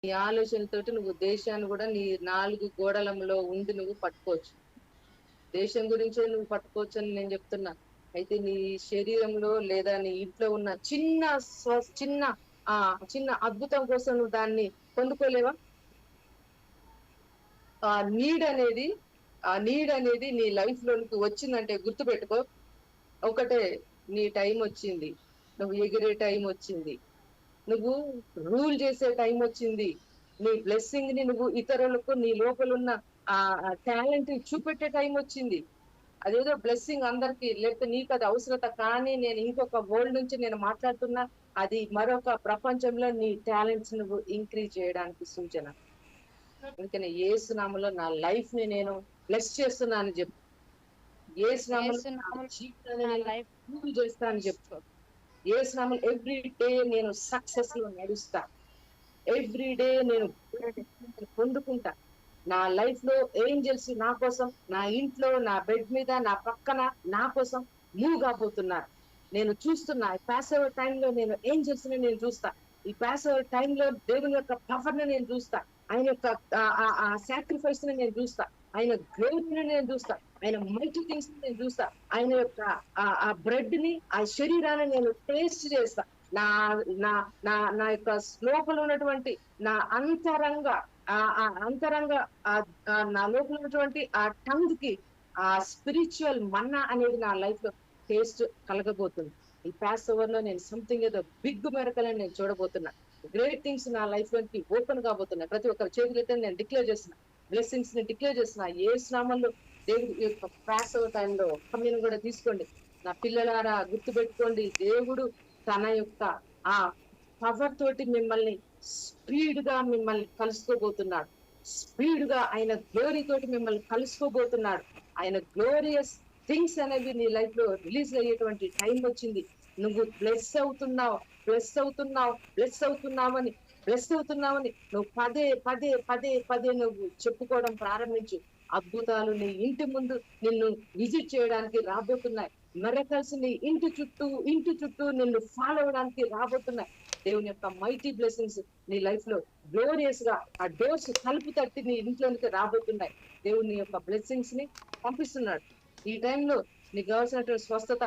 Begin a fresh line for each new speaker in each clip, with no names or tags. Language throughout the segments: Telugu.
నీ ఆలోచనతోటి నువ్వు దేశాన్ని కూడా నీ 4 గోడలలో ఉండి నువ్వు పట్టుకోవచ్చు. దేశం గురించే నువ్వు పట్టుకోవచ్చు అని నేను చెప్తున్నా. అయితే నీ శరీరంలో లేదా నీ ఇంట్లో ఉన్న చిన్న చిన్న అద్భుతం కోసం నువ్వు దాన్ని పొందుకోలేవా? ఆ నీడ్ అనేది నీ లైఫ్ లోనికి వచ్చిందంటే గుర్తుపెట్టుకో. ఒకటే, నీ టైం వచ్చింది. నువ్వు ఎగిరే టైం వచ్చింది. నువ్వు రూల్ చేసే టైం వచ్చింది. నీ బ్లెస్సింగ్ ని నువ్వు ఇతరులకు నీ లోపల ఉన్న ఆ టాలెంట్ చూపెట్టే టైం వచ్చింది. అదేదో బ్లెస్సింగ్ అందరికి లేకపోతే నీకు అది అవసరత, కానీ నేను ఇంకొక వరల్డ్ నుంచి నేను మాట్లాడుతున్నా. అది మరొక ప్రపంచంలో నీ టాలెంట్స్ నువ్వు ఇంక్రీజ్ చేయడానికి సూచన. అందుకని యేసు నామములో నా లైఫ్ ని నేను బ్లెస్ చేస్తున్నాను చెప్పు. యేసు నామములో నా జీవితాన్ని నేను చేస్తా అని చెప్పు. యేసు నామములో ఎవ్రీ డే నేను సక్సెస్ లో నడుస్తా. ఎవ్రీ డే నేను పొందుకుంటా. నా లైఫ్ లో ఏంజల్స్ నా కోసం, నా ఇంట్లో, నా బెడ్ మీద, నా పక్కన నా కోసం మూవ్ కాబోతున్నారు. నేను చూస్తున్నా. ఈ ప్యాసివ్ టైంలో నేను ఏంజల్స్ ని నేను చూస్తా. ఈ ప్యాసివ్ టైంలో దేవుని యొక్క పవర్ ని నేను చూస్తా. ఆయన యొక్క సాక్రిఫైస్ ని నేను చూస్తా. ఆయన గ్లోరీని నేను చూస్తా. ఆయన మైటీ థింగ్స్ ని నేను చూస్తా. ఆయన యొక్క ఆ బ్రెడ్ ని, ఆ శరీరాన్ని నేను టేస్ట్ చేస్తా. నా నా నా నా యొక్క లోపల ఉన్నటువంటి నా అంతరంగ నా లోపల ఉన్నటువంటి ఆ టంగ్ కి ఆ స్పిరిచువల్ మన్నా అనేది నా లైఫ్ లో టేస్ట్ కలగబోతుంది. ఈ పాస్ ఓవర్ లో నేను సంథింగ్ ఏదో బిగ్ మెరకల్ అని నేను చూడబోతున్నా. గ్రేట్ థింగ్స్ నా లైఫ్ లోకి ఓపెన్ కాబోతున్నాయి. ప్రతి ఒక్కరి చేతులైతే నేను డిక్లేర్ చేస్తున్నా. బ్లెస్సింగ్స్ ని డిక్లేర్ చేస్తున్నా. ఏ స్నామంలో దేవుడి యొక్క పాస్ ఓవర్ టైంలో కమ్యూన్ కూడా తీసుకోండి. నా పిల్లలారా గుర్తు పెట్టుకోండి, దేవుడు తన యొక్క ఆ పవర్ తోటి మిమ్మల్ని స్పీడ్ గా మిమ్మల్ని కలుసుకోబోతున్నాడు. స్పీడ్ గా ఆయన గ్లోరీ తోటి మిమ్మల్ని కలుసుకోబోతున్నాడు. ఆయన గ్లోరియస్ థింగ్స్ అనేవి నీ లైఫ్ లో రిలీజ్ అయ్యేటువంటి టైం వచ్చింది. నువ్వు బ్లెస్ అవుతున్నావు నువ్వు పదే పదే పదే పదే నువ్వు చెప్పుకోవడం ప్రారంభించు. అద్భుతాలు నీ ఇంటి ముందు నిన్ను విజిట్ చేయడానికి రాబోతున్నాయి. మిరకల్స్ నీ ఇంటి చుట్టూ నిన్ను ఫాలో అవడానికి రాబోతున్నాయి. దేవుని యొక్క మైటీ బ్లెస్సింగ్స్ నీ లైఫ్ లో గ్లోరియస్ గా ఆ డోర్స్ తలుపు తట్టి నీ ఇంట్లోనికి రాబోతున్నాయి. దేవుని యొక్క బ్లెస్సింగ్స్ ని పంపిస్తున్నాడు. ఈ టైంలో నీకు కావాల్సినటువంటి స్వస్థత,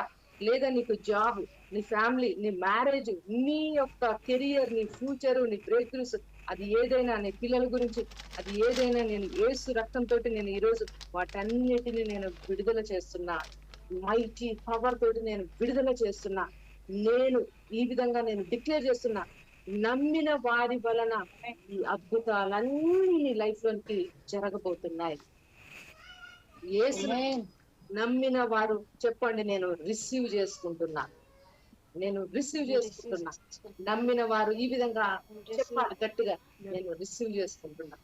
లేదా నీకు జాబ్, నీ ఫ్యామిలీ, నీ మ్యారేజ్, నీ యొక్క కెరియర్, నీ ఫ్యూచర్, నీ బ్రేక్ త్రూస్, అది ఏదైనా, నీ పిల్లల గురించి అది ఏదైనా, నేను యేసు రక్తంతో నేను ఈరోజు వాటన్నిటిని నేను విడుదల చేస్తున్నా. మైటీ పవర్ తోటి నేను విడుదల చేస్తున్నా. నేను ఈ విధంగా నేను డిక్లేర్ చేస్తున్నా. నమ్మిన వారి వలన ఈ అద్భుతాలన్నీ నీ లైఫ్ లోకి జరగబోతున్నాయి. యేసు నమ్మిన వారు చెప్పండి, నేను రిసీవ్ చేసుకుంటున్నా. నమ్మిన వారు ఈ విధంగా చెప్పాలి గట్టిగా, నేను రిసీవ్ చేసుకుంటున్నా.